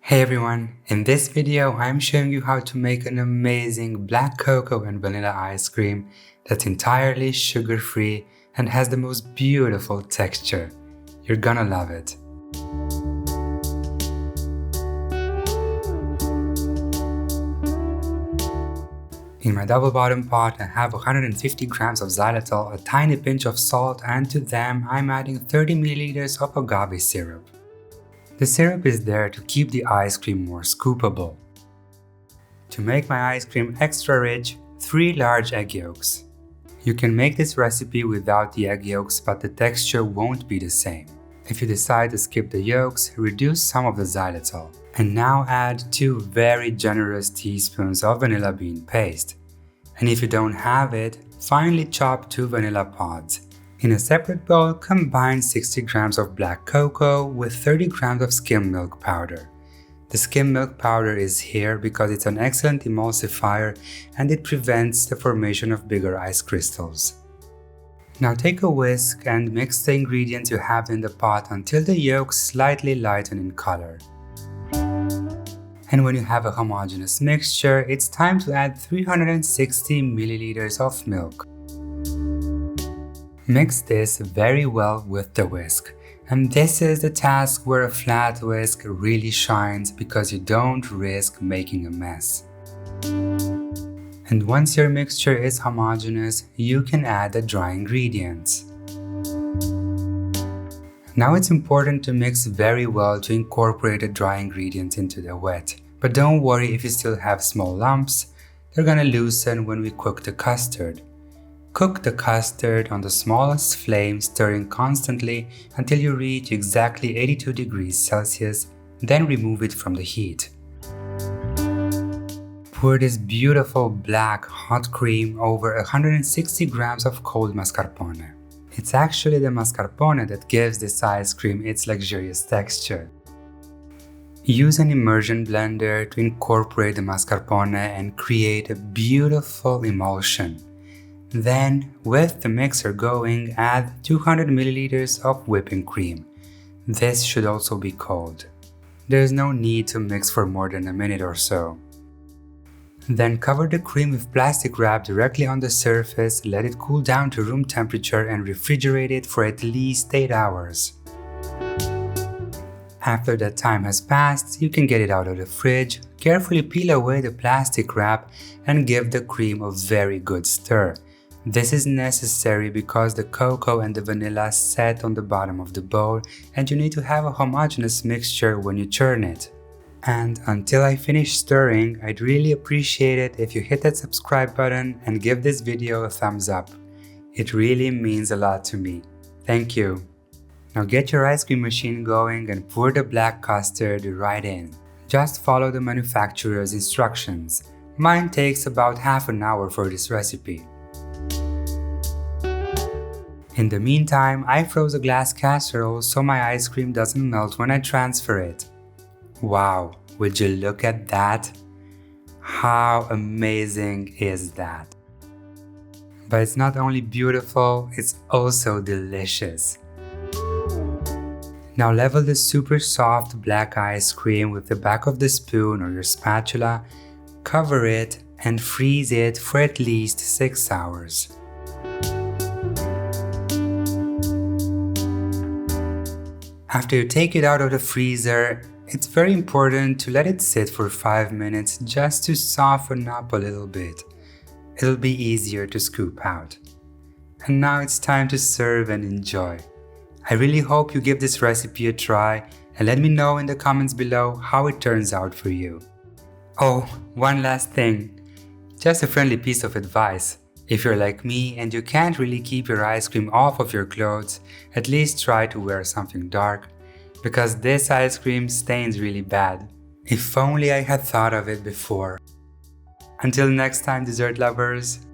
Hey everyone, in this video I'm showing you how to make an amazing black cocoa and vanilla ice cream that's entirely sugar-free and has the most beautiful texture. You're gonna love it. In my double bottom pot I have 150 grams of xylitol, a tiny pinch of salt, and to them I'm adding 30 milliliters of agave syrup. The syrup is there to keep the ice cream more scoopable. To make my ice cream extra rich, 3 large egg yolks. You can make this recipe without the egg yolks, but the texture won't be the same. If you decide to skip the yolks, reduce some of the xylitol. And now add 2 very generous teaspoons of vanilla bean paste. And if you don't have it, finely chop 2 vanilla pods. In a separate bowl, combine 60 grams of black cocoa with 30 grams of skim milk powder. The skim milk powder is here because it's an excellent emulsifier and it prevents the formation of bigger ice crystals. Now take a whisk and mix the ingredients you have in the pot until the yolks slightly lighten in color. And when you have a homogeneous mixture, it's time to add 360 milliliters of milk. Mix this very well with the whisk, and this is the task where a flat whisk really shines because you don't risk making a mess. And once your mixture is homogeneous, you can add the dry ingredients. Now it's important to mix very well to incorporate the dry ingredients into the wet, but don't worry if you still have small lumps, they're gonna loosen when we cook the custard. Cook the custard on the smallest flame, stirring constantly until you reach exactly 82 degrees Celsius, then remove it from the heat. Pour this beautiful black hot cream over 160 grams of cold mascarpone. It's actually the mascarpone that gives this ice cream its luxurious texture. Use an immersion blender to incorporate the mascarpone and create a beautiful emulsion. Then, with the mixer going, add 200 milliliters of whipping cream. This should also be cold. There's no need to mix for more than a minute or so. Then cover the cream with plastic wrap directly on the surface, let it cool down to room temperature and refrigerate it for at least 8 hours. After that time has passed, you can get it out of the fridge, carefully peel away the plastic wrap and give the cream a very good stir. This is necessary because the cocoa and the vanilla set on the bottom of the bowl and you need to have a homogeneous mixture when you churn it. And until I finish stirring, I'd really appreciate it if you hit that subscribe button and give this video a thumbs up. It really means a lot to me. Thank you. Now get your ice cream machine going and pour the black custard right in. Just follow the manufacturer's instructions. Mine takes about half an hour for this recipe. In the meantime, I froze a glass casserole so my ice cream doesn't melt when I transfer it. Wow, would you look at that? How amazing is that? But it's not only beautiful, it's also delicious. Now level the super soft black ice cream with the back of the spoon or your spatula, cover it and freeze it for at least 6 hours. After you take it out of the freezer, it's very important to let it sit for 5 minutes just to soften up a little bit. It'll be easier to scoop out. And now it's time to serve and enjoy. I really hope you give this recipe a try and let me know in the comments below how it turns out for you. Oh, one last thing. Just a friendly piece of advice. If you're like me and you can't really keep your ice cream off of your clothes, at least try to wear something dark, because this ice cream stains really bad. If only I had thought of it before. Until next time, dessert lovers,